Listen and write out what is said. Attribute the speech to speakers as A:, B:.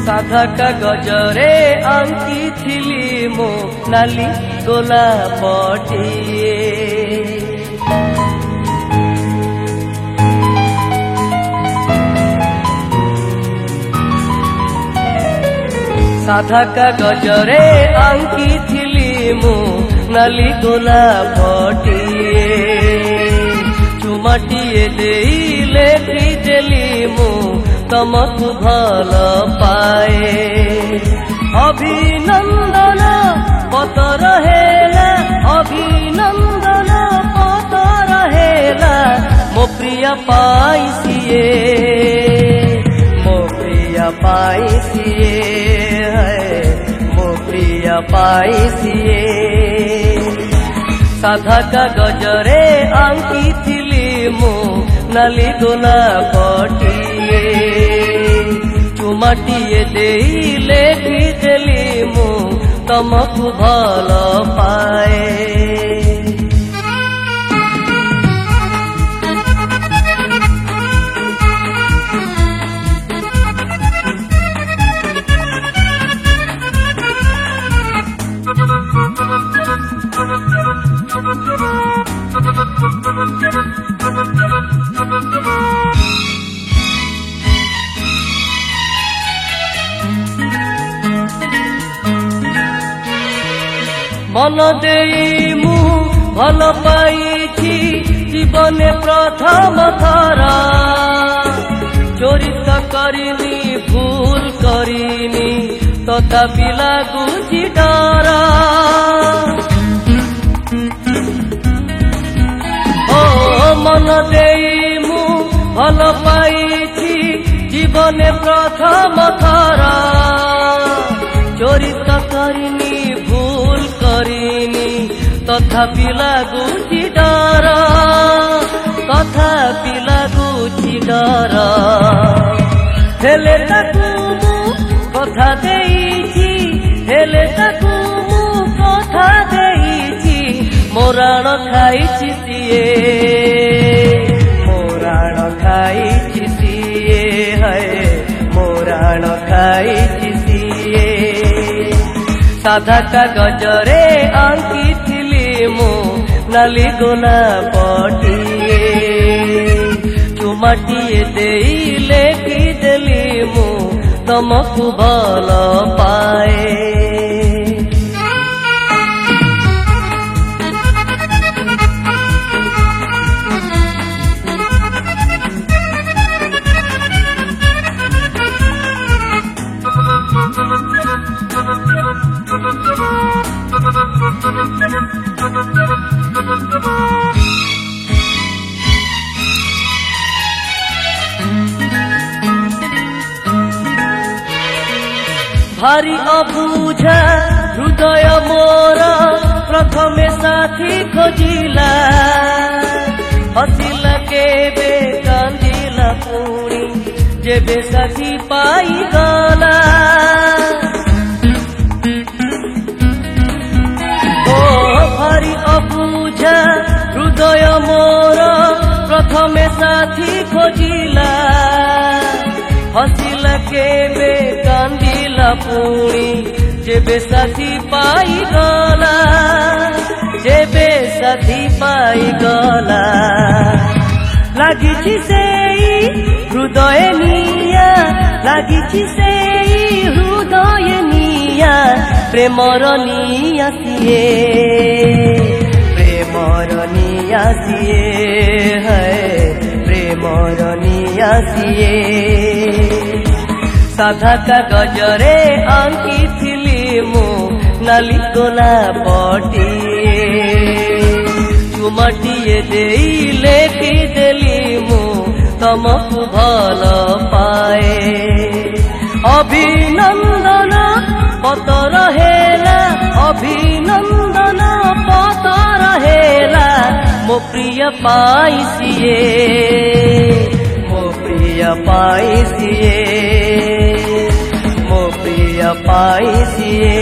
A: साधा कागजरे आंकिथिली मो नाली गोलापटिए साधा कागजरे आंकिथिली मो नाली गोलापटिए चुमाटिए देई लेखिदेली मु तमकु भल पाए अभिनंदन पतर हेला अभिनंदन पतर हेला मो प्रिय पाइसिए मो प्रिय पाइसिए मो प्रिय पाइसिए साधा कागजरे आंकिथिली मु नाली गोलापटिए चुमाटिए देई लेखिदेली मु तमकु भल पाए मन देई मु भल पाइछि जीवने प्रथम थरा चोरी त करिनी भूल करिनी तथापि लागुछि डर ओ मन देई मु भल पाइछि जीवने प्रथम थरा चोरी त करिनी भूल करिनी तथापि लागुछि डर तथापि लागुछि डर हेले ताकु मु कथा देइछि हेले ताकु मु कथा देइछि मोराण खाइछि सिए मोराण खाइछि सिए है मोराण खाइछि सिए साधा कागजरे आंकिथिली मु नाली गोलापटिए चुमाटिए देई लेखिदेली मु तमकु भल पाए भारी अबुझा हृदय मोर प्रथमे साथी खोजिला हसिला केबे कांदिला पुणी जेबे साथी पाई गला ओ भारी अबुझा हृदय मोर प्रथमे साथी खोजिला हसिला केबे कांदिला पुणी जेबे साथी पाई गला जेबे साथी पाई गला लागिछि सेई हृदय निया लागिछि सेई हृदय निया प्रेमर निया सिए प्रेमर निया सिए है प्रेमर निया सिए साधा कागजरे आंकिथिली मु नाली गोलापटिए चुमाटिए देई लेखिदेली मु तमकु भल पाए अभिनंदन पतर हेला अभिनंदन पतर हेला मो प्रिय पाइसिए मो प्रिय पाइसिए मो प्रिय पाइसिए